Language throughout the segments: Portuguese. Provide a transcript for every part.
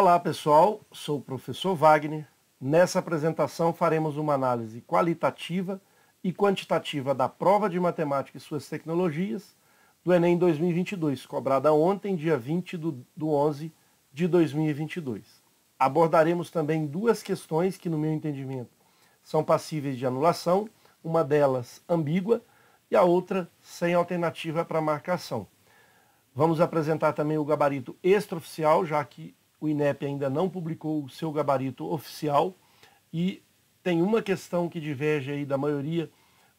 Olá pessoal, sou o professor Wagner. Nessa apresentação faremos uma análise qualitativa e quantitativa da prova de matemática e suas tecnologias do Enem 2022, cobrada ontem, dia 20 de 11 de 2022. Abordaremos também duas questões que, no meu entendimento, são passíveis de anulação, uma delas ambígua e a outra sem alternativa para marcação. Vamos apresentar também o gabarito extraoficial, já que o INEP ainda não publicou o seu gabarito oficial e tem uma questão que diverge aí da maioria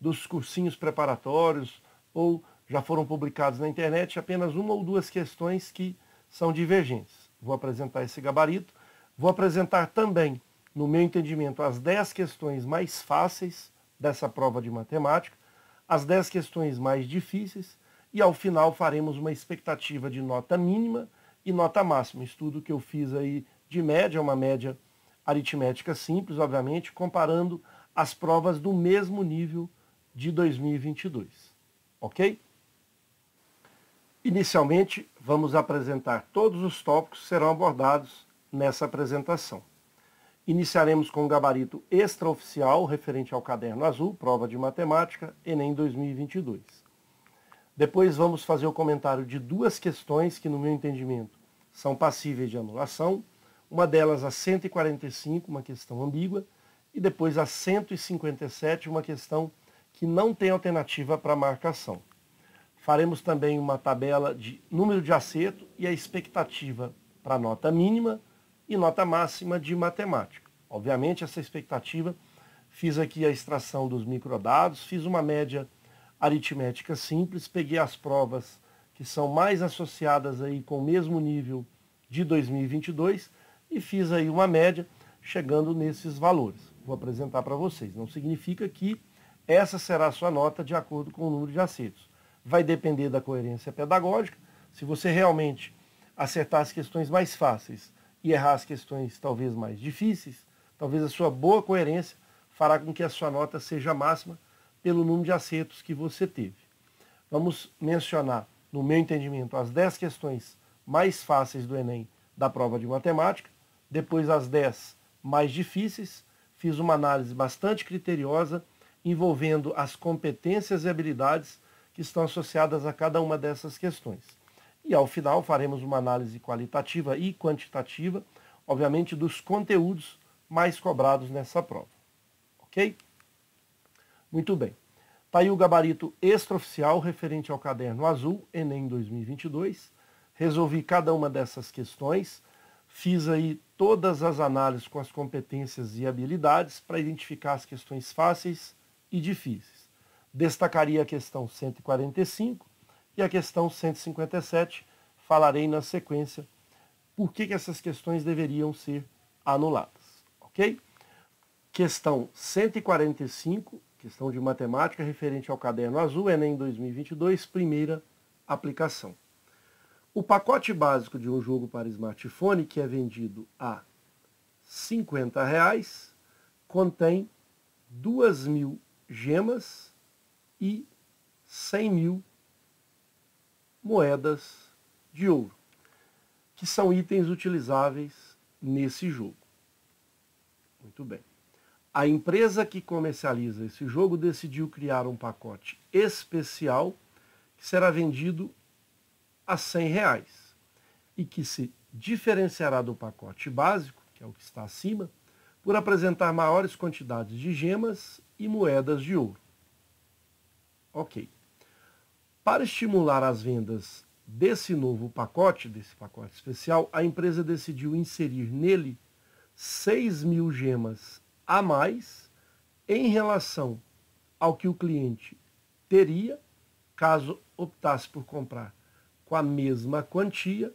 dos cursinhos preparatórios ou já foram publicados na internet, apenas uma ou duas questões que são divergentes. Vou apresentar esse gabarito. Vou apresentar também, no meu entendimento, as 10 questões mais fáceis dessa prova de matemática, as 10 questões mais difíceis e ao final faremos uma expectativa de nota mínima e nota máxima, estudo que eu fiz aí de média, uma média aritmética simples, obviamente, comparando as provas do mesmo nível de 2022, ok? Inicialmente, vamos apresentar todos os tópicos que serão abordados nessa apresentação. Iniciaremos com o gabarito extraoficial, referente ao caderno azul, prova de matemática, Enem 2022. Depois vamos fazer o comentário de duas questões que, no meu entendimento, são passíveis de anulação. Uma delas, a 145, uma questão ambígua, e depois a 157, uma questão que não tem alternativa para marcação. Faremos também uma tabela de número de acerto e a expectativa para nota mínima e nota máxima de matemática. Obviamente, essa expectativa, fiz aqui a extração dos microdados, fiz uma média aritmética simples, peguei as provas que são mais associadas aí com o mesmo nível de 2022 e fiz aí uma média chegando nesses valores. Vou apresentar para vocês. Não significa que essa será a sua nota de acordo com o número de acertos. Vai depender da coerência pedagógica. Se você realmente acertar as questões mais fáceis e errar as questões talvez mais difíceis, talvez a sua boa coerência fará com que a sua nota seja máxima pelo número de acertos que você teve. Vamos mencionar, no meu entendimento, as 10 questões mais fáceis do Enem da prova de matemática, depois as 10 mais difíceis. Fiz uma análise bastante criteriosa envolvendo as competências e habilidades que estão associadas a cada uma dessas questões. E ao final faremos uma análise qualitativa e quantitativa, obviamente, dos conteúdos mais cobrados nessa prova. Ok? Muito bem. Está aí o gabarito extraoficial referente ao caderno azul, Enem 2022. Resolvi cada uma dessas questões. Fiz aí todas as análises com as competências e habilidades para identificar as questões fáceis e difíceis. Destacaria a questão 145 e a questão 157. Falarei na sequência por que essas questões deveriam ser anuladas. Ok? Questão 145, questão de matemática referente ao caderno azul, Enem 2022, primeira aplicação. O pacote básico de um jogo para smartphone, que é vendido a R$ 50, contém 2.000 gemas e 100.000 moedas de ouro, que são itens utilizáveis nesse jogo. Muito bem. A empresa que comercializa esse jogo decidiu criar um pacote especial que será vendido a R$ 100 e que se diferenciará do pacote básico, que é o que está acima, por apresentar maiores quantidades de gemas e moedas de ouro. Ok. Para estimular as vendas desse novo pacote, desse pacote especial, a empresa decidiu inserir nele 6.000 gemas a mais em relação ao que o cliente teria caso optasse por comprar com a mesma quantia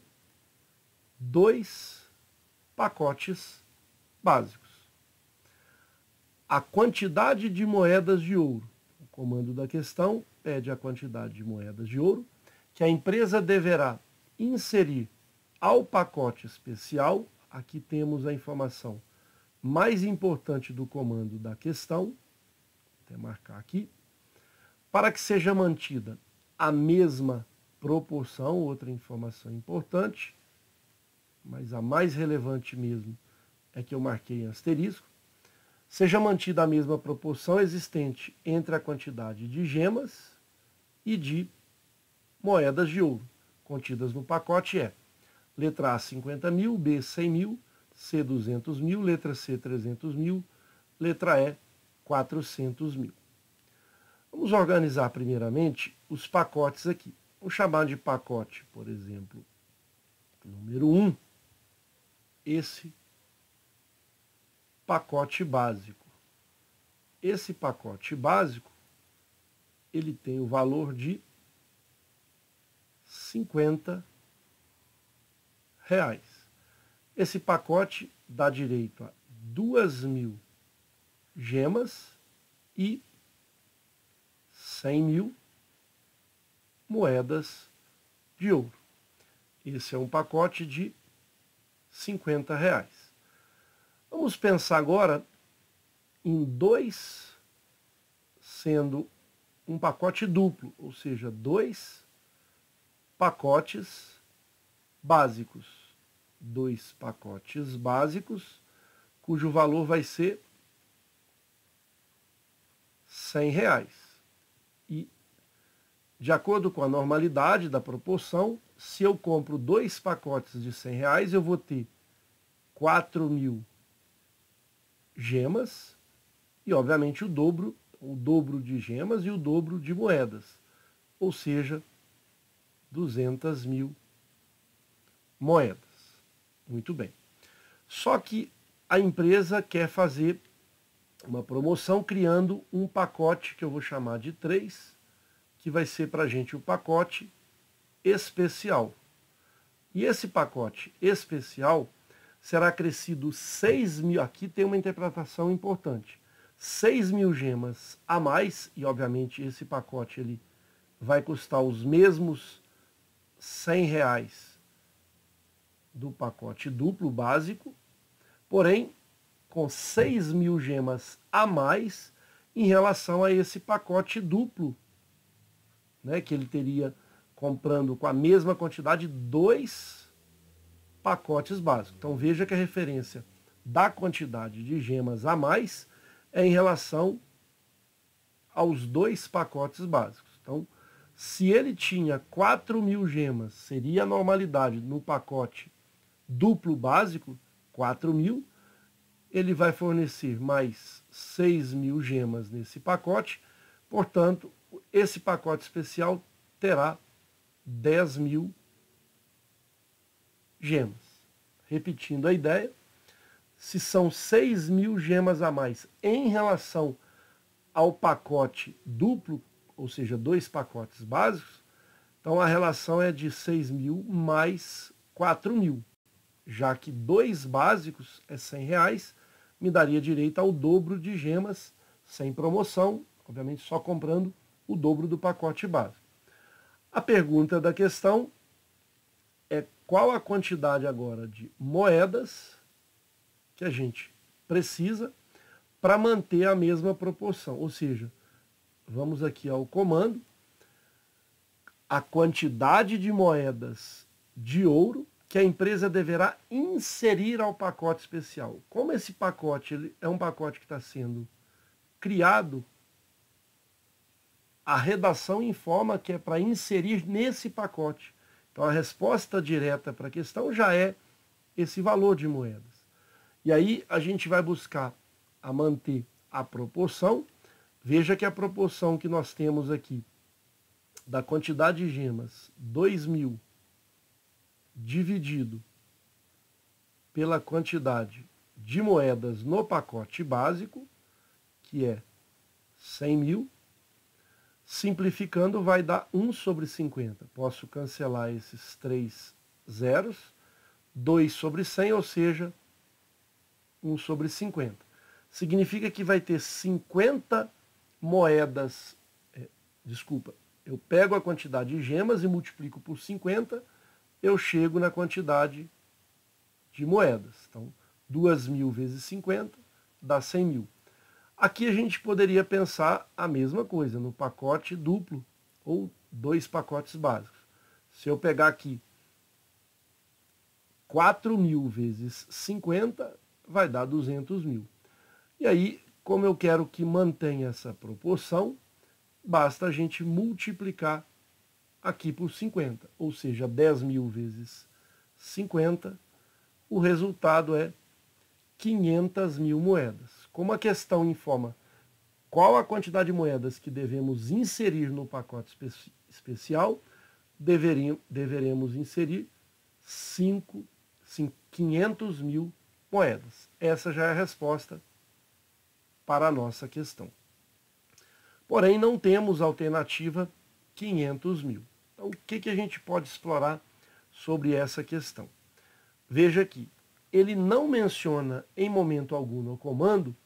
2 pacotes básicos. A quantidade de moedas de ouro. O comando da questão pede a quantidade de moedas de ouro que a empresa deverá inserir ao pacote especial. Aqui temos a informação mais importante do comando da questão, vou até marcar aqui, para que seja mantida a mesma proporção, outra informação importante, mas a mais relevante mesmo é que eu marquei em asterisco, seja mantida a mesma proporção existente entre a quantidade de gemas e de moedas de ouro contidas no pacote é letra A 50 mil, B 100 mil, C 200 mil, letra C 300 mil, letra E 400 mil. Vamos organizar primeiramente os pacotes aqui. Vamos chamar de pacote, por exemplo, número 1, esse pacote básico. Esse pacote básico, ele tem o valor de R$50. Esse pacote dá direito a 2.000 gemas e 100 mil moedas de ouro. Esse é um pacote de R$50. Vamos pensar agora em dois, sendo um pacote duplo, ou seja, dois pacotes básicos. Dois pacotes básicos, cujo valor vai ser R$100. E, de acordo com a normalidade da proporção, se eu compro dois pacotes de R$100, eu vou ter 4.000 gemas e, obviamente, o dobro de gemas e o dobro de moedas, ou seja, 200.000 moedas. Muito bem. Só que a empresa quer fazer uma promoção criando um pacote que eu vou chamar de 3, que vai ser para a gente o pacote especial. E esse pacote especial será acrescido 6.000, aqui tem uma interpretação importante, 6.000 gemas a mais, e obviamente esse pacote ele vai custar os mesmos R$100 do pacote duplo básico, porém com 6.000 gemas a mais em relação a esse pacote duplo, né, que ele teria comprando com a mesma quantidade 2 pacotes básicos. Então veja que a referência da quantidade de gemas a mais é em relação aos 2 pacotes básicos. Então, se ele tinha 4.000 gemas, seria a normalidade no pacote duplo básico, 4.000, ele vai fornecer mais 6.000 gemas nesse pacote, portanto, esse pacote especial terá 10.000 gemas. Repetindo a ideia, se são 6.000 gemas a mais em relação ao pacote duplo, ou seja, 2 pacotes básicos, então a relação é de 6.000 mais 4.000. Já que 2 básicos é R$100, me daria direito ao dobro de gemas, sem promoção, obviamente só comprando o dobro do pacote básico. A pergunta da questão é qual a quantidade agora de moedas que a gente precisa para manter a mesma proporção. Ou seja, vamos aqui ao comando, a quantidade de moedas de ouro que a empresa deverá inserir ao pacote especial. Como esse pacote ele é um pacote que está sendo criado, a redação informa que é para inserir nesse pacote. Então a resposta direta para a questão já é esse valor de moedas. E aí a gente vai buscar a manter a proporção. Veja que a proporção que nós temos aqui da quantidade de gemas, 2.000, dividido pela quantidade de moedas no pacote básico, que é 100.000, simplificando vai dar 1 sobre 50. Posso cancelar esses 3 zeros, 2 sobre 100, ou seja, 1 sobre 50. Significa que vai ter 50 moedas, eu pego a quantidade de gemas e multiplico por 50, eu chego na quantidade de moedas. Então, 2.000 vezes 50 dá 100.000. Aqui a gente poderia pensar a mesma coisa, no pacote duplo, ou 2 pacotes básicos. Se eu pegar aqui 4.000 vezes 50 vai dar 200 mil. E aí, como eu quero que mantenha essa proporção, basta a gente multiplicar aqui por 50, ou seja, 10.000 vezes 50, o resultado é 500 mil moedas. Como a questão informa qual a quantidade de moedas que devemos inserir no pacote especial, deveremos inserir 500 mil moedas. Essa já é a resposta para a nossa questão. Porém, não temos alternativa 500 mil. Então, o que a gente pode explorar sobre essa questão? Veja aqui, ele não menciona em momento algum no comando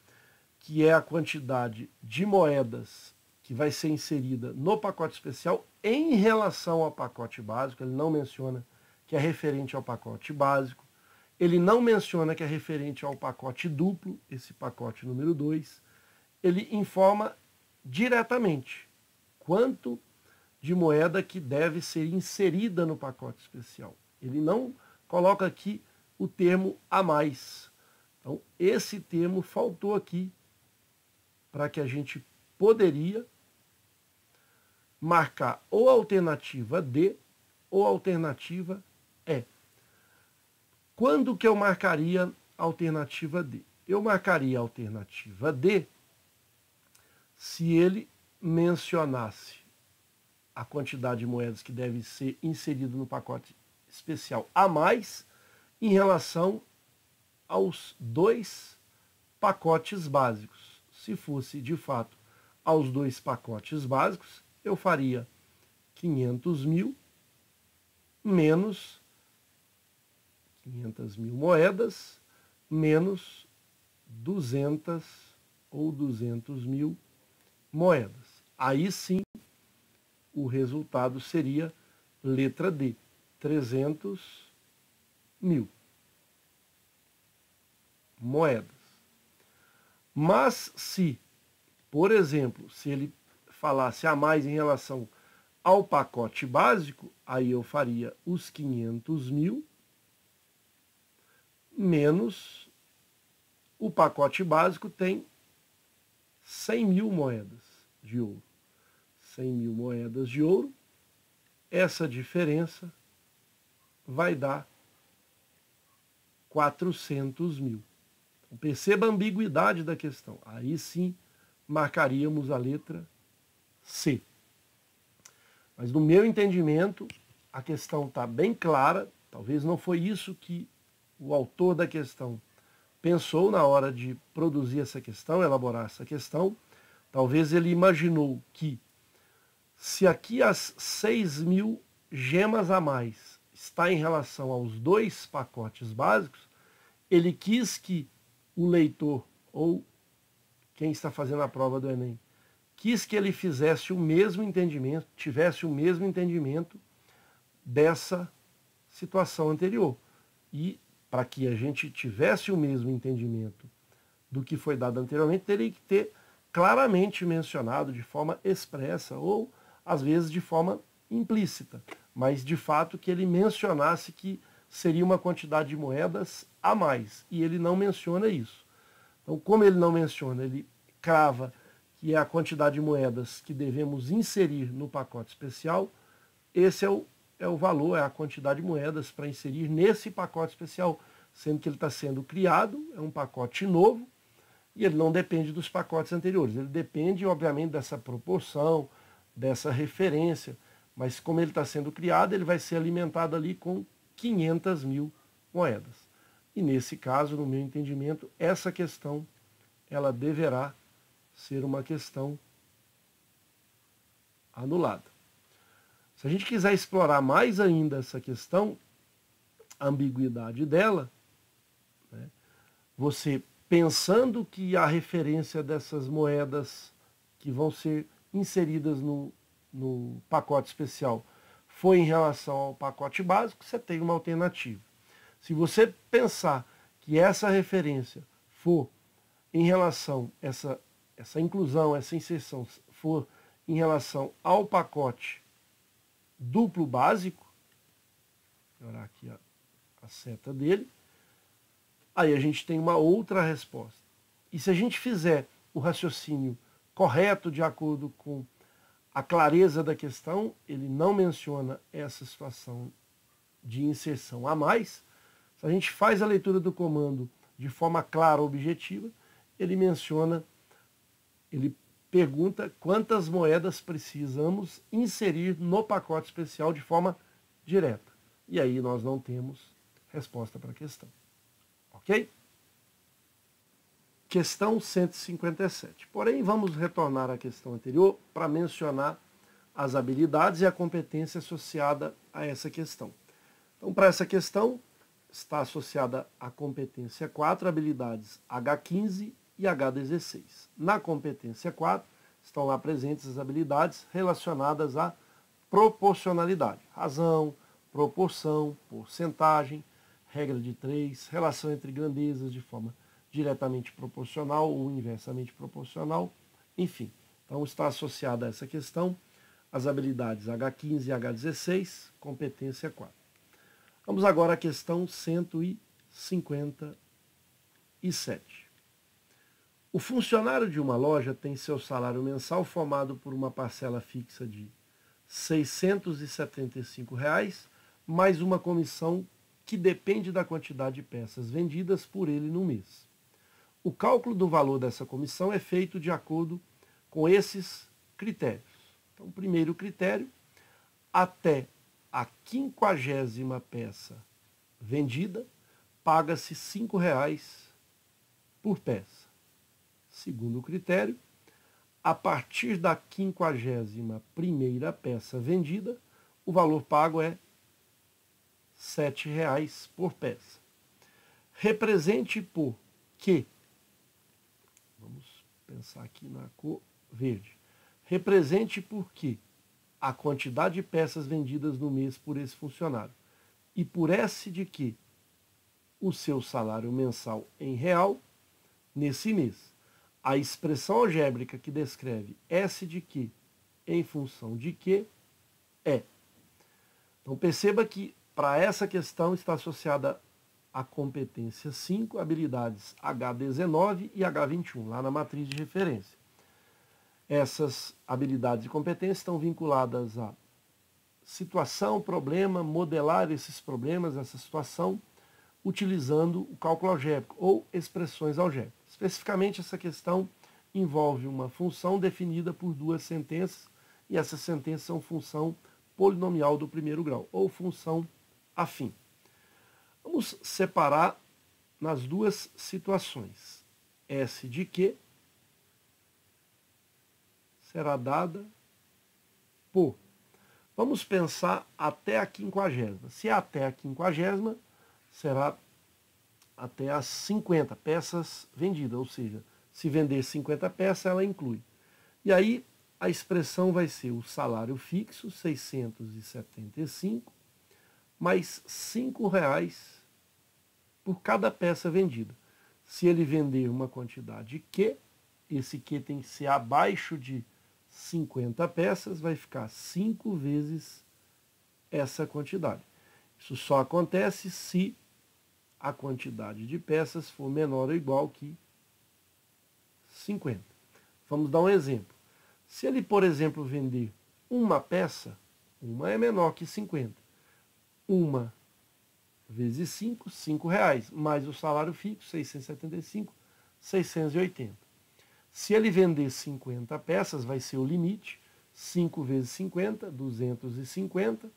que é a quantidade de moedas que vai ser inserida no pacote especial em relação ao pacote básico. Ele não menciona que é referente ao pacote básico. Ele não menciona que é referente ao pacote duplo, esse pacote número 2. Ele informa diretamente quanto de moeda que deve ser inserida no pacote especial. Ele não coloca aqui o termo a mais. Então, esse termo faltou aqui para que a gente poderia marcar ou a alternativa D ou a alternativa E. Quando que eu marcaria a alternativa D? Eu marcaria a alternativa D se ele mencionasse a quantidade de moedas que deve ser inserido no pacote especial a mais em relação aos 2 pacotes básicos. Se fosse, de fato, aos 2 pacotes básicos, eu faria 500 mil menos 500 mil moedas menos 200 ou 200 mil moedas. Aí sim, o resultado seria letra D, 300 mil moedas. Mas se, por exemplo, se ele falasse a mais em relação ao pacote básico, aí eu faria os 500 mil menos o pacote básico tem 100 mil moedas de ouro. 100 mil moedas de ouro, essa diferença vai dar 400 mil. Então, perceba a ambiguidade da questão. Aí sim marcaríamos a letra C. Mas no meu entendimento, a questão está bem clara. Talvez não foi isso que o autor da questão pensou na hora de produzir essa questão, elaborar essa questão. Talvez ele imaginou que se aqui as 6.000 gemas a mais está em relação aos 2 pacotes básicos, ele quis que o leitor, ou quem está fazendo a prova do Enem, quis que ele fizesse o mesmo entendimento, tivesse o mesmo entendimento dessa situação anterior. E para que a gente tivesse o mesmo entendimento do que foi dado anteriormente, teria que ter claramente mencionado de forma expressa ou, às vezes, de forma implícita, mas de fato que ele mencionasse que seria uma quantidade de moedas a mais, e ele não menciona isso. Então, como ele não menciona, ele crava que é a quantidade de moedas que devemos inserir no pacote especial. Esse é o valor, é a quantidade de moedas para inserir nesse pacote especial, sendo que ele está sendo criado, é um pacote novo, e ele não depende dos pacotes anteriores. Ele depende, obviamente, dessa proporção, dessa referência, mas como ele está sendo criado, ele vai ser alimentado ali com 500 mil moedas. E nesse caso, no meu entendimento, essa questão, ela deverá ser uma questão anulada. Se a gente quiser explorar mais ainda essa questão, a ambiguidade dela, né, você pensando que a referência dessas moedas que vão ser inseridas no pacote especial foi em relação ao pacote básico, você tem uma alternativa. Se você pensar que essa referência for em relação, essa inclusão, essa inserção for em relação ao pacote duplo básico, vou melhorar aqui a a seta dele, aí a gente tem uma outra resposta. E se a gente fizer o raciocínio correto, de acordo com a clareza da questão, ele não menciona essa situação de inserção a mais. Se a gente faz a leitura do comando de forma clara, objetiva, ele pergunta quantas moedas precisamos inserir no pacote especial de forma direta. E aí nós não temos resposta para a questão. Ok? Questão 157. Porém, vamos retornar à questão anterior para mencionar as habilidades e a competência associada a essa questão. Então, para essa questão, está associada a competência 4, habilidades H15 e H16. Na competência 4, estão lá presentes as habilidades relacionadas à proporcionalidade. Razão, proporção, porcentagem, regra de 3, relação entre grandezas de forma diretamente proporcional ou inversamente proporcional, enfim. Então está associada a essa questão as habilidades H15 e H16, competência 4. Vamos agora à questão 157. O funcionário de uma loja tem seu salário mensal formado por uma parcela fixa de R$ 675, mais uma comissão que depende da quantidade de peças vendidas por ele no mês. O cálculo do valor dessa comissão é feito de acordo com esses critérios. Então, primeiro critério, até a 50ª peça vendida, paga-se R$ 5 por peça. Segundo critério, a partir da 51ª peça vendida, o valor pago é R$ 7 por peça. Represente por que, vamos pensar aqui na cor verde, represente por que a quantidade de peças vendidas no mês por esse funcionário e por S de que o seu salário mensal em real nesse mês. A expressão algébrica que descreve S de que em função de que é. Então perceba que para essa questão está associada a competência 5, habilidades H19 e H21, lá na matriz de referência. Essas habilidades e competências estão vinculadas a situação, problema, modelar esses problemas, essa situação, utilizando o cálculo algébrico ou expressões algébricas. Especificamente, essa questão envolve uma função definida por duas sentenças, e essas sentenças são função polinomial do primeiro grau, ou função afim. Vamos separar nas duas situações. S de que será dada por. Vamos pensar até a 50ª. Se é até a 50ª, será até as 50 peças vendidas, ou seja, se vender 50 peças, ela inclui. E aí a expressão vai ser o salário fixo, 675, mais R$ 5 por cada peça vendida. Se ele vender uma quantidade Q, esse Q tem que ser abaixo de 50 peças, vai ficar 5 vezes essa quantidade. Isso só acontece se a quantidade de peças for menor ou igual que 50. Vamos dar um exemplo. Se ele, por exemplo, vender uma peça, uma é menor que 50. Uma vezes 5, R$ 5, mais o salário fixo, 675, 680. Se ele vender 50 peças, vai ser o limite, 5 vezes 50, 250,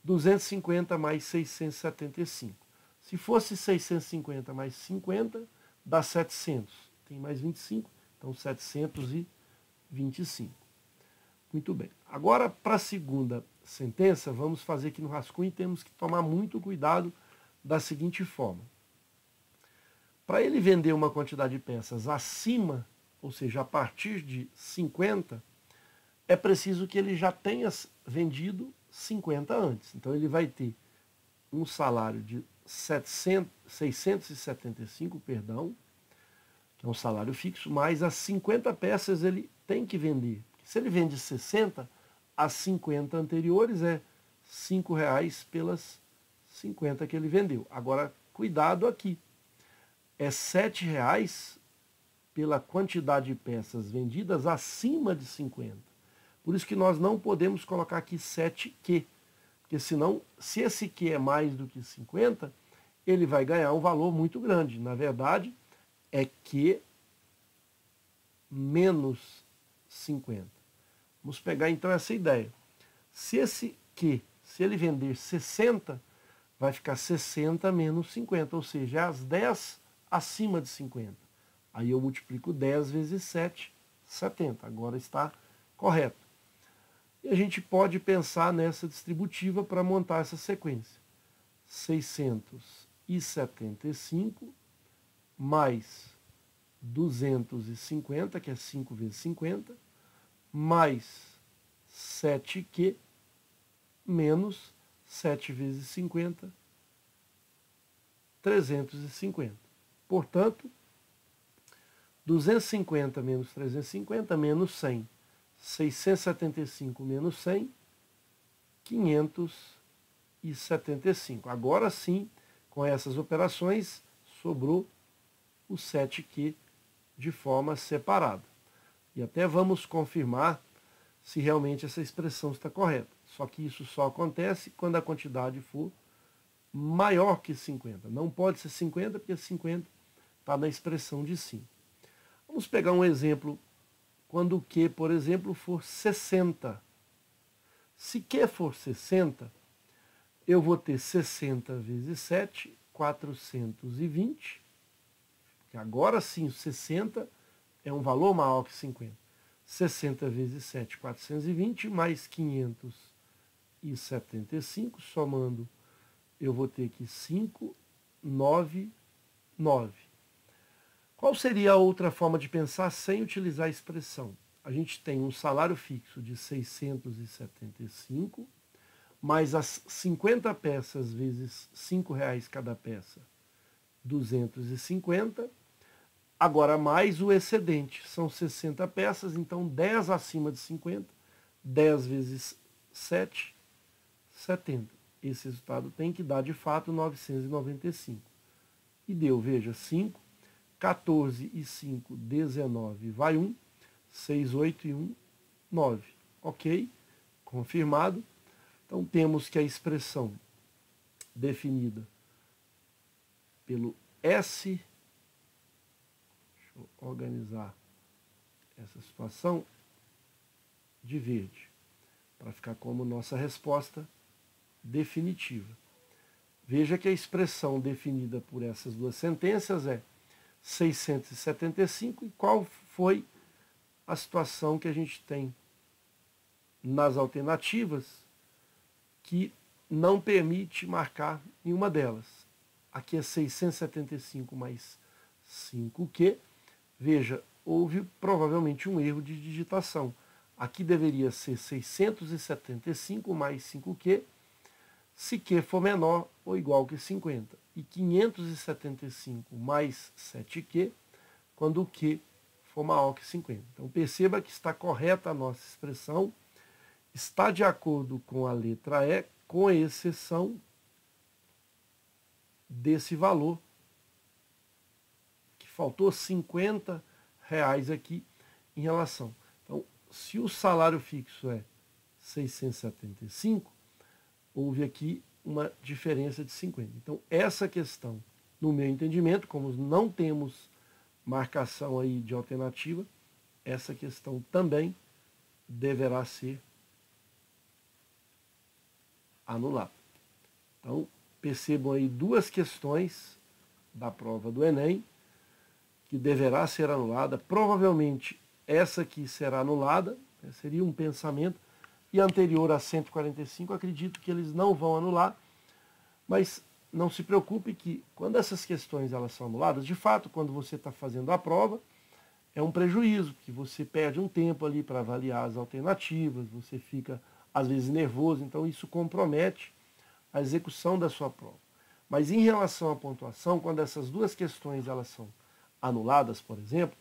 250 mais 675. Se fosse 650 mais 50, dá 700. Tem mais 25, então 725. Muito bem. Agora, para a segunda sentença, vamos fazer aqui no rascunho e temos que tomar muito cuidado da seguinte forma. Para ele vender uma quantidade de peças acima, ou seja, a partir de 50, é preciso que ele já tenha vendido 50 antes. Então ele vai ter um salário de 675, que é um salário fixo, mais as 50 peças ele tem que vender. Se ele vende 60, as 50 anteriores é R$ 5 pelas 50 que ele vendeu. Agora, cuidado aqui. É R$ 7,00 pela quantidade de peças vendidas acima de 50. Por isso que nós não podemos colocar aqui 7Q. Porque senão, se esse Q é mais do que 50, ele vai ganhar um valor muito grande. Na verdade, é Q menos 50. Vamos pegar então essa ideia. Se esse Q, se ele vender 60, vai ficar 60 menos 50, ou seja, é as 10 acima de 50. Aí eu multiplico 10 vezes 7, 70. Agora está correto. E a gente pode pensar nessa distributiva para montar essa sequência. 675 mais 250, que é 5 vezes 50, mais 7Q, menos 7 vezes 50, 350. Portanto, 250 menos 350 menos 100. 675 menos 100, 575. Agora sim, com essas operações, sobrou o 7Q de forma separada. E até vamos confirmar se realmente essa expressão está correta. Só que isso só acontece quando a quantidade for maior que 50. Não pode ser 50, porque 50 está na expressão de 5. Vamos pegar um exemplo quando o Q, por exemplo, for 60. Se Q for 60, eu vou ter 60 vezes 7, 420. Que agora sim, 60 é um valor maior que 50. 60 vezes 7, 420, mais 575, somando, eu vou ter aqui 599. Qual seria a outra forma de pensar sem utilizar a expressão? A gente tem um salário fixo de 675, mais as 50 peças vezes R$ 5,00 cada peça, 250. Agora mais o excedente, são 60 peças, então 10 acima de 50, 10 vezes 7, 70. Esse resultado tem que dar de fato 995. E deu, veja, 5. 14 e 5, 19, vai 1, 6, 8 e 1, 9. Ok? Confirmado. Então temos que a expressão definida pelo S, deixa eu organizar essa situação de verde, para ficar como nossa resposta definitiva. Veja que a expressão definida por essas duas sentenças é 675, e qual foi a situação que a gente tem nas alternativas que não permite marcar nenhuma delas. Aqui é 675 mais 5Q. Veja, houve provavelmente um erro de digitação. Aqui deveria ser 675 mais 5Q, se Q for menor ou igual que 50. E 575 mais 7Q, quando o Q for maior que 50. Então perceba que está correta a nossa expressão, está de acordo com a letra E, com exceção desse valor, que faltou R$50 aqui em relação. Então, se o salário fixo é 675, houve aqui uma diferença de 50. Então, essa questão, no meu entendimento, como não temos marcação aí de alternativa, essa questão também deverá ser anulada. Então, percebam aí duas questões da prova do Enem, que deverá ser anulada. Provavelmente, essa aqui será anulada, seria um pensamento, e anterior a 145, acredito que eles não vão anular, mas não se preocupe que quando essas questões elas são anuladas, de fato, quando você está fazendo a prova, é um prejuízo, que você perde um tempo ali para avaliar as alternativas, você fica, às vezes, nervoso, então isso compromete a execução da sua prova. Mas em relação à pontuação, quando essas duas questões elas são anuladas, por exemplo,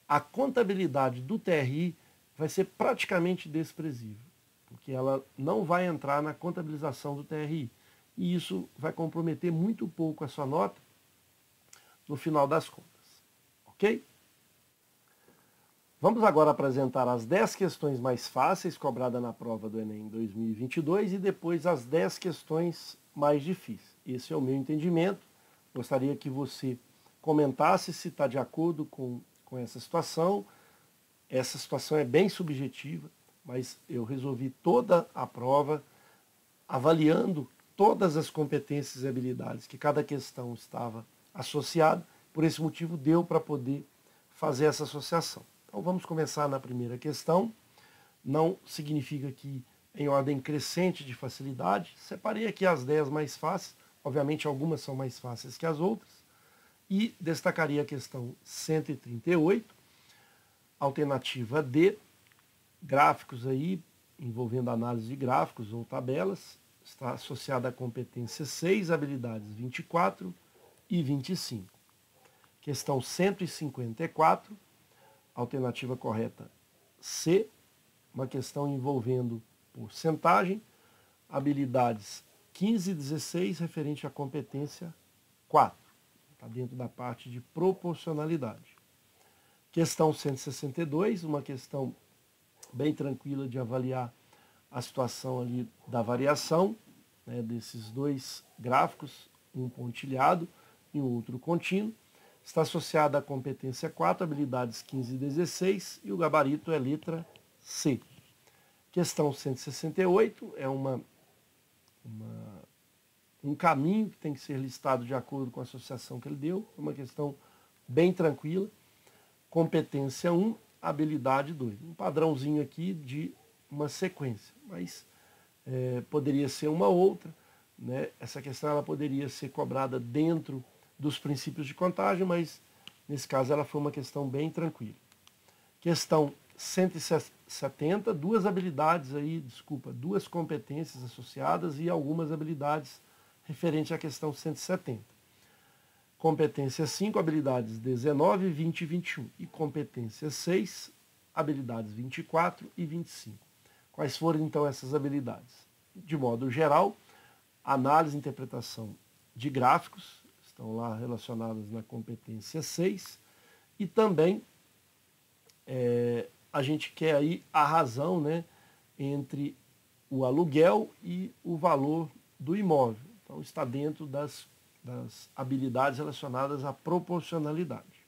a contabilidade do TRI vai ser praticamente desprezível, porque ela não vai entrar na contabilização do TRI. e isso vai comprometer muito pouco a sua nota no final das contas. Ok? Vamos agora apresentar as 10 questões mais fáceis cobradas na prova do Enem 2022 e depois as 10 questões mais difíceis. Esse é o meu entendimento. Gostaria que você comentasse se está de acordo com essa situação. Essa situação é bem subjetiva, mas eu resolvi toda a prova avaliando todas as competências e habilidades que cada questão estava associada. Por esse motivo, deu para poder fazer essa associação. Então vamos começar na primeira questão. Não significa que em ordem crescente de facilidade. Separei aqui as 10 mais fáceis. Obviamente algumas são mais fáceis que as outras. E destacaria a questão 138, alternativa D, gráficos aí, envolvendo análise de gráficos ou tabelas. Está associada à competência 6, habilidades 24 e 25. Questão 154, alternativa correta C, uma questão envolvendo porcentagem, habilidades 15 e 16, referente à competência 4. Está dentro da parte de proporcionalidade. Questão 162, uma questão bem tranquila de avaliar a situação ali da variação, né, desses dois gráficos, um pontilhado e o outro contínuo. Está associada à competência 4, habilidades 15 e 16, e o gabarito é letra C. Questão 168 é um caminho que tem que ser listado de acordo com a associação que ele deu, uma questão bem tranquila. Competência 1, habilidade 2. Um padrãozinho aqui de uma sequência, mas poderia ser uma outra, né? Essa questão ela poderia ser cobrada dentro dos princípios de contagem, mas nesse caso ela foi uma questão bem tranquila. Questão 170, duas habilidades aí, duas competências associadas e algumas habilidades referente à questão 170. Competência 5, habilidades 19, 20 e 21. E competência 6, habilidades 24 e 25. Quais foram então essas habilidades? De modo geral, análise e interpretação de gráficos, estão lá relacionadas na competência 6, e também a gente quer aí a razão, né, entre o aluguel e o valor do imóvel. Então está dentro das habilidades relacionadas à proporcionalidade.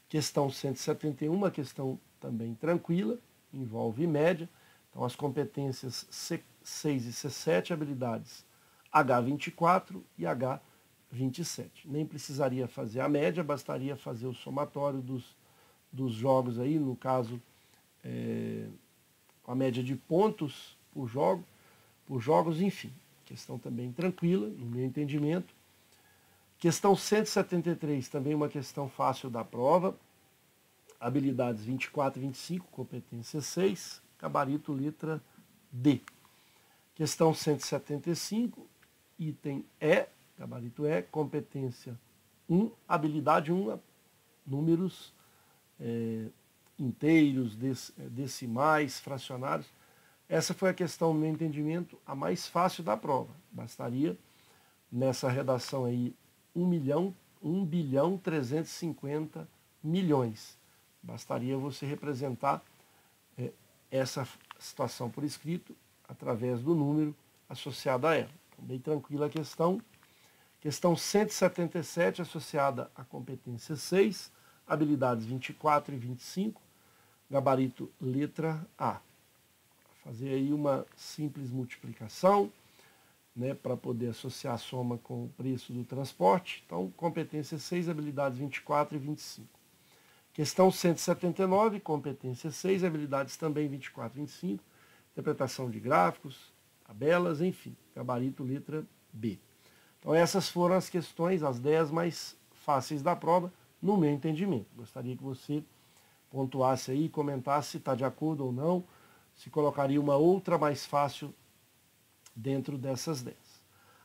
Questão 171, uma questão também tranquila, envolve média. Então as competências C6 e C7, habilidades H24 e H27. Nem precisaria fazer a média, bastaria fazer o somatório dos jogos aí, no caso, a média de pontos por jogos, enfim. Questão também tranquila, no meu entendimento. Questão 173, também uma questão fácil da prova. Habilidades 24 e 25, competência 6, gabarito letra D. Questão 175, item E, gabarito E, competência 1, habilidade 1, números inteiros, decimais, fracionários. Essa foi a questão, no meu entendimento, a mais fácil da prova. Bastaria, nessa redação aí, 1 bilhão 350 milhões. Bastaria você representar essa situação por escrito através do número associado a ela. Então, bem tranquila a questão. Questão 177, associada à competência 6, habilidades 24 e 25, gabarito letra A. Fazer aí uma simples multiplicação, né, para poder associar a soma com o preço do transporte. Então, competência 6, habilidades 24 e 25. Questão 179, competência 6, habilidades também 24 e 25, interpretação de gráficos, tabelas, enfim, gabarito letra B. Então essas foram as questões, as 10 mais fáceis da prova, no meu entendimento. Gostaria que você pontuasse aí, comentasse se está de acordo ou não, se colocaria uma outra mais fácil dentro dessas 10.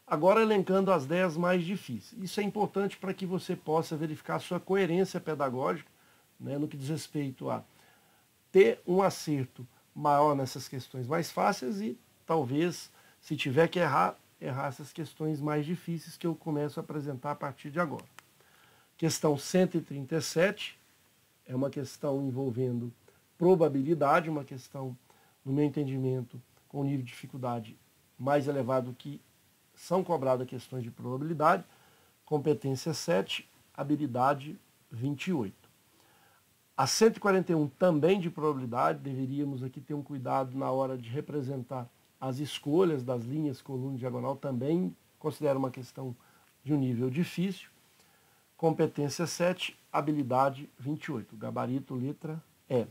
Agora elencando as 10 mais difíceis. Isso é importante para que você possa verificar a sua coerência pedagógica, né, no que diz respeito a ter um acerto maior nessas questões mais fáceis e talvez, se tiver que errar, errar essas questões mais difíceis que eu começo a apresentar a partir de agora. Questão 137 é uma questão envolvendo probabilidade, uma questão, no meu entendimento, com nível de dificuldade mais elevado que são cobradas questões de probabilidade. Competência 7, habilidade 28. A 141 também de probabilidade, deveríamos aqui ter um cuidado na hora de representar as escolhas das linhas, coluna e diagonal, também considero uma questão de um nível difícil. Competência 7, habilidade 28, gabarito letra E.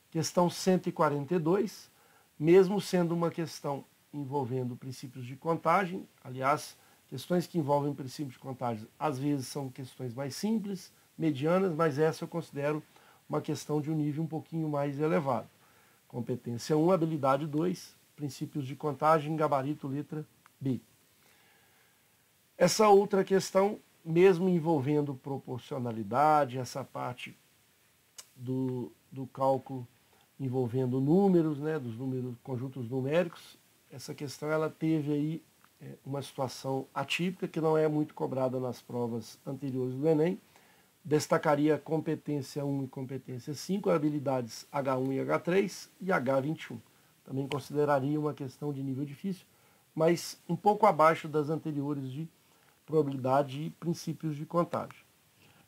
Questão 142, mesmo sendo uma questão envolvendo princípios de contagem, aliás, questões que envolvem princípios de contagem às vezes são questões mais simples, medianas, mas essa eu considero uma questão de um nível um pouquinho mais elevado. Competência 1, habilidade 2, princípios de contagem, gabarito letra B. Essa outra questão, mesmo envolvendo proporcionalidade, essa parte do cálculo envolvendo números, né, dos números, conjuntos numéricos, essa questão ela teve aí uma situação atípica que não é muito cobrada nas provas anteriores do Enem. Destacaria competência 1 e competência 5, habilidades H1 e H3 e H21. Também consideraria uma questão de nível difícil, mas um pouco abaixo das anteriores de probabilidade e princípios de contagem.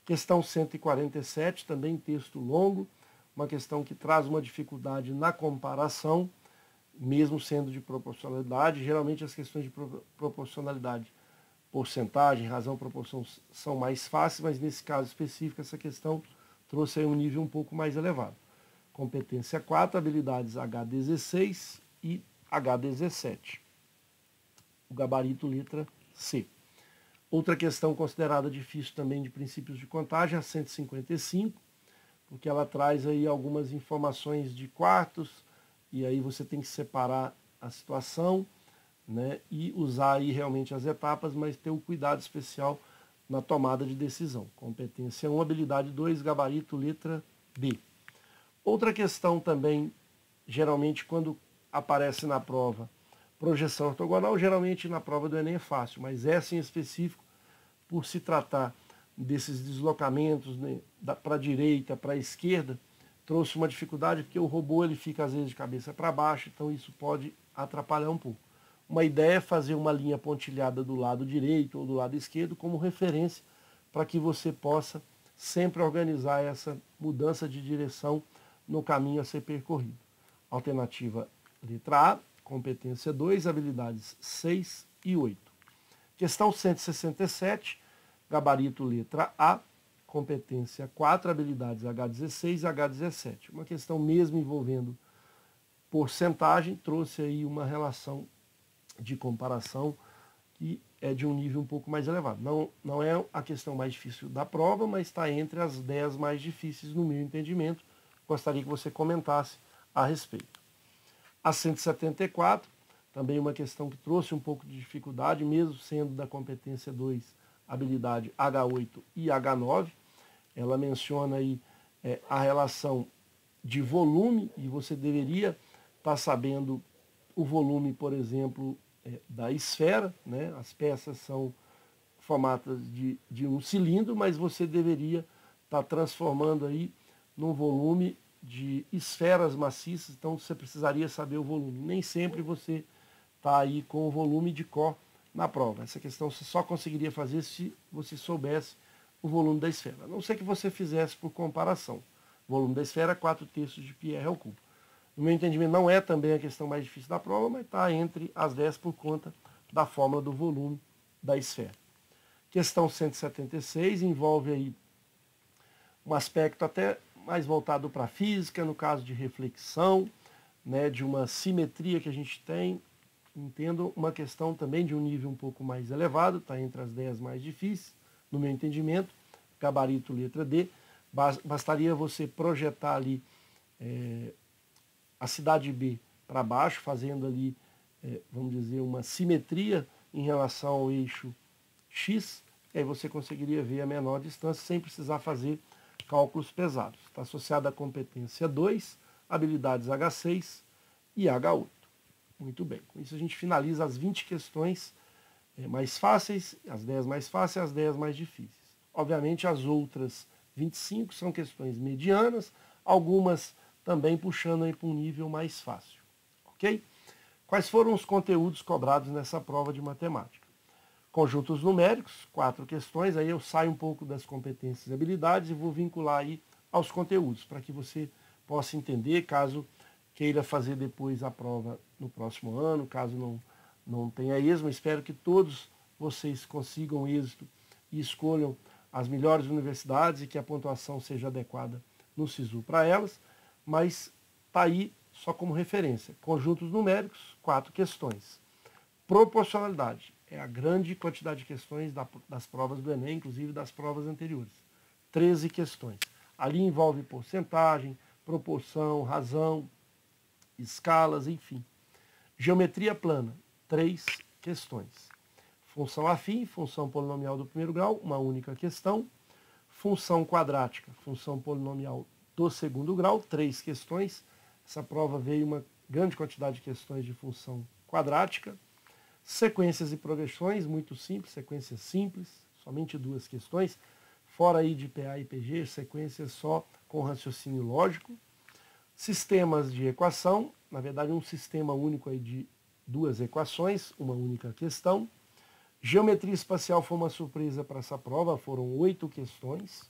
Questão 147, também texto longo, uma questão que traz uma dificuldade na comparação, mesmo sendo de proporcionalidade. Geralmente as questões de proporcionalidade, porcentagem, razão, proporção são mais fáceis, mas nesse caso específico essa questão trouxe aí um nível um pouco mais elevado. Competência 4, habilidades H16 e H17. O gabarito letra C. Outra questão considerada difícil também de princípios de contagem, a 155, porque ela traz aí algumas informações de quartos, e aí você tem que separar a situação, né, e usar aí realmente as etapas, mas ter um cuidado especial na tomada de decisão. Competência 1, habilidade 2, gabarito letra B. Outra questão também, geralmente quando aparece na prova, projeção ortogonal, geralmente na prova do Enem é fácil, mas essa em específico, por se tratar desses deslocamentos, né, para a direita, para a esquerda, trouxe uma dificuldade, porque o robô ele fica às vezes de cabeça para baixo, então isso pode atrapalhar um pouco. Uma ideia é fazer uma linha pontilhada do lado direito ou do lado esquerdo como referência para que você possa sempre organizar essa mudança de direção no caminho a ser percorrido. Alternativa letra A, competência 2, habilidades 6 e 8. Questão 167, gabarito letra A, competência 4, habilidades H16 e H17. Uma questão mesmo envolvendo porcentagem, trouxe aí uma relação de comparação que é de um nível um pouco mais elevado. Não é a questão mais difícil da prova, mas está entre as 10 mais difíceis no meu entendimento. Gostaria que você comentasse a respeito. A 174, também uma questão que trouxe um pouco de dificuldade, mesmo sendo da competência 2, habilidade H8 e H9. Ela menciona aí a relação de volume, e você deveria estar sabendo o volume, por exemplo, da esfera, né? As peças são formatas de um cilindro, mas você deveria estar transformando aí num volume de esferas maciças, então você precisaria saber o volume. Nem sempre você está aí com o volume de cor na prova. Essa questão você só conseguiria fazer se você soubesse o volume da esfera. A não ser que você fizesse por comparação. O volume da esfera, 4/3 de Pierre ao cubo. No meu entendimento, não é também a questão mais difícil da prova, mas está entre as 10 por conta da fórmula do volume da esfera. Questão 176 envolve aí um aspecto até mais voltado para a física, no caso de reflexão, né, de uma simetria que a gente tem. Entendo uma questão também de um nível um pouco mais elevado, está entre as 10 mais difíceis, no meu entendimento, gabarito letra D. Bastaria você projetar ali a cidade B para baixo, fazendo ali, vamos dizer, uma simetria em relação ao eixo X, e aí você conseguiria ver a menor distância sem precisar fazer cálculos pesados. Está associado à competência 2, habilidades H6 e H8. Muito bem. Com isso a gente finaliza as 20 questões mais fáceis, as 10 mais fáceis e as 10 mais difíceis. Obviamente as outras 25 são questões medianas, algumas também puxando aí para um nível mais fácil. Ok? Quais foram os conteúdos cobrados nessa prova de matemática? Conjuntos numéricos, 4 questões, aí eu saio um pouco das competências e habilidades e vou vincular aí aos conteúdos, para que você possa entender, caso queira fazer depois a prova no próximo ano, caso não tenha êxito. Espero que todos vocês consigam êxito e escolham as melhores universidades e que a pontuação seja adequada no SISU para elas, mas está aí só como referência. Conjuntos numéricos, 4 questões. Proporcionalidade é a grande quantidade de questões das provas do Enem, inclusive das provas anteriores. 13 questões. Ali envolve porcentagem, proporção, razão, escalas, enfim. Geometria plana, 3 questões. Função afim, função polinomial do primeiro grau, uma única questão. Função quadrática, função polinomial do segundo grau, 3 questões. Essa prova veio uma grande quantidade de questões de função quadrática. Sequências e progressões, muito simples, sequências simples, somente 2 questões. Fora aí de PA e PG, sequências só com raciocínio lógico. Sistemas de equação, na verdade um sistema único aí de 2 equações, uma única questão. Geometria espacial foi uma surpresa para essa prova, foram 8 questões.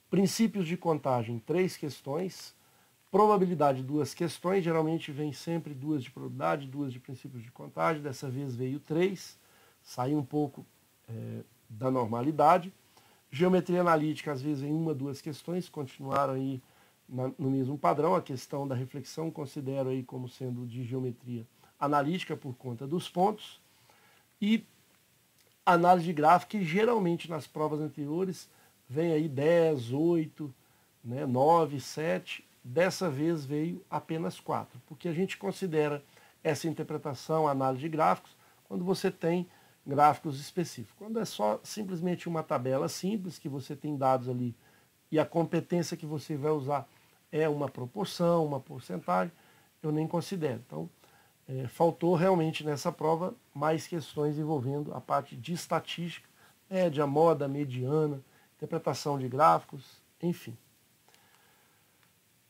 Princípios de contagem, 3 questões. Probabilidade, 2 questões, geralmente vem sempre 2 de probabilidade, 2 de princípios de contagem, dessa vez veio 3, saiu um pouco da normalidade. Geometria analítica, às vezes vem 1, 2 questões, continuaram aí no mesmo padrão. A questão da reflexão considero aí como sendo de geometria analítica por conta dos pontos. E análise de gráfico, que geralmente nas provas anteriores vem aí 10, 8, 9, 7, dessa vez veio apenas 4, porque a gente considera essa interpretação, análise de gráficos, quando você tem gráficos específicos. Quando é só simplesmente uma tabela simples, que você tem dados ali, e a competência que você vai usar é uma proporção, uma porcentagem, eu nem considero. Então, faltou realmente nessa prova mais questões envolvendo a parte de estatística, média, moda, mediana, interpretação de gráficos, enfim.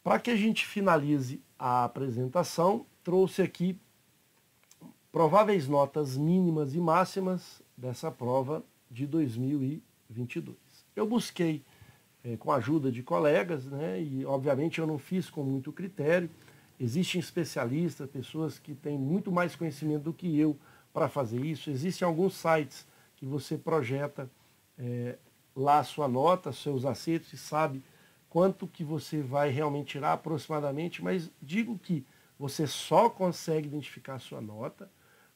Para que a gente finalize a apresentação, trouxe aqui prováveis notas mínimas e máximas dessa prova de 2022. Eu busquei com a ajuda de colegas, e obviamente eu não fiz com muito critério. Existem especialistas, pessoas que têm muito mais conhecimento do que eu para fazer isso. Existem alguns sites que você projeta lá a sua nota, seus acertos, e sabe quanto que você vai realmente tirar aproximadamente, mas digo que você só consegue identificar a sua nota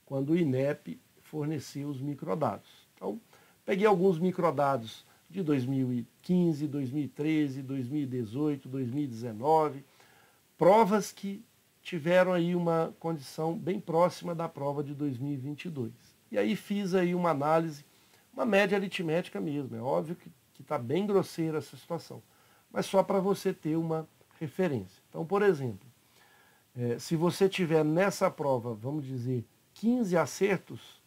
quando o INEP fornecer os microdados. Então, peguei alguns microdados de 2015, 2013, 2018, 2019, provas que tiveram aí uma condição bem próxima da prova de 2022. E aí fiz aí uma análise, uma média aritmética mesmo. É óbvio que está bem grosseira essa situação, mas só para você ter uma referência. Então, por exemplo, se você tiver nessa prova, vamos dizer, 15 acertos,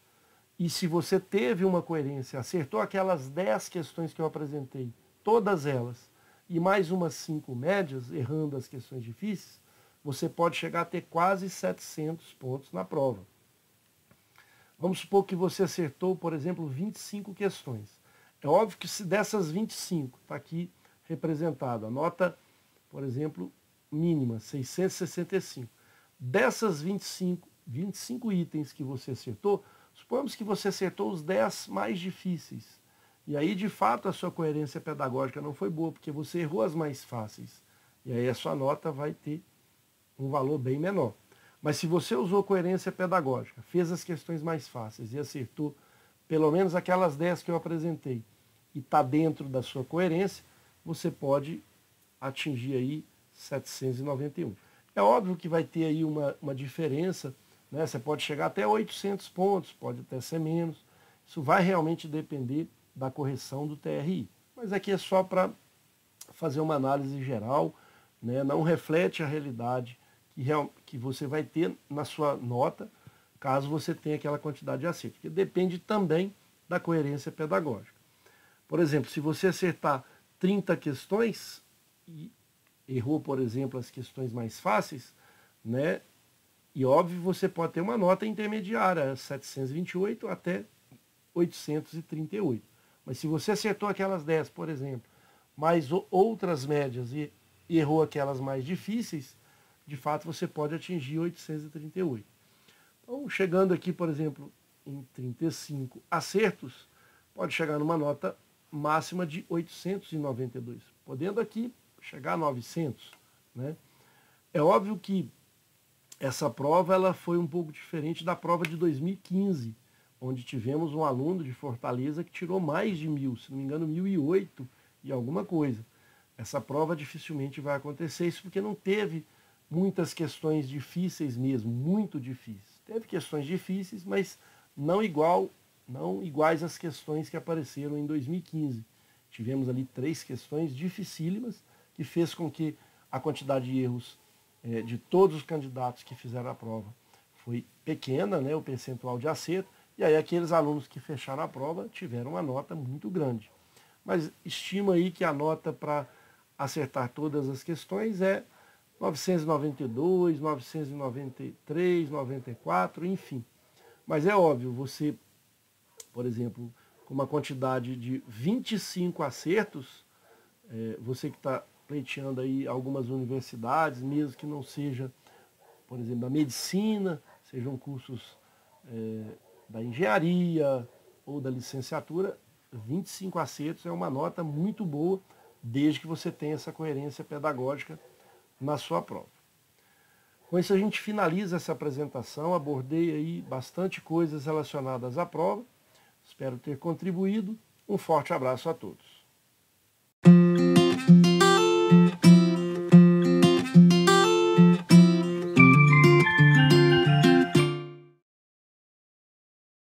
e se você teve uma coerência, acertou aquelas 10 questões que eu apresentei, todas elas, e mais umas 5 médias, errando as questões difíceis, você pode chegar a ter quase 700 pontos na prova. Vamos supor que você acertou, por exemplo, 25 questões. É óbvio que se dessas 25, está aqui representado a nota, por exemplo, mínima, 665. Dessas 25 itens que você acertou, suponhamos que você acertou os 10 mais difíceis. E aí, de fato, a sua coerência pedagógica não foi boa, porque você errou as mais fáceis. E aí a sua nota vai ter um valor bem menor. Mas se você usou coerência pedagógica, fez as questões mais fáceis e acertou pelo menos aquelas 10 que eu apresentei, e está dentro da sua coerência, você pode atingir aí 791. É óbvio que vai ter aí uma diferença, você pode chegar até 800 pontos, pode até ser menos. Isso vai realmente depender da correção do TRI. Mas aqui é só para fazer uma análise geral, não reflete a realidade que você vai ter na sua nota, caso você tenha aquela quantidade de acerto, que depende também da coerência pedagógica. Por exemplo, se você acertar 30 questões e errou, por exemplo, as questões mais fáceis, né? E óbvio, você pode ter uma nota intermediária, 728 até 838. Mas se você acertou aquelas 10, por exemplo, mais outras médias e errou aquelas mais difíceis, de fato você pode atingir 838. Então, chegando aqui, por exemplo, em 35 acertos, pode chegar numa nota máxima de 892, podendo aqui chegar a 900. Né? É óbvio que essa prova ela foi um pouco diferente da prova de 2015, onde tivemos um aluno de Fortaleza que tirou mais de 1000, se não me engano 1008 e alguma coisa. Essa prova dificilmente vai acontecer, isso porque não teve muitas questões difíceis mesmo, muito difíceis. Teve questões difíceis, mas não iguais às questões que apareceram em 2015. Tivemos ali 3 questões dificílimas, que fez com que a quantidade de erros de todos os candidatos que fizeram a prova foi pequena, né, o percentual de acerto, e aí aqueles alunos que fecharam a prova tiveram uma nota muito grande. Mas estima aí que a nota para acertar todas as questões é 992, 993, 94, enfim. Mas é óbvio, você, por exemplo, com uma quantidade de 25 acertos, você que está pleiteando aí algumas universidades, mesmo que não seja, por exemplo, da medicina, sejam cursos da engenharia ou da licenciatura, 25 acertos é uma nota muito boa, desde que você tenha essa coerência pedagógica na sua prova. Com isso a gente finaliza essa apresentação, abordei aí bastante coisas relacionadas à prova, espero ter contribuído. Um forte abraço a todos.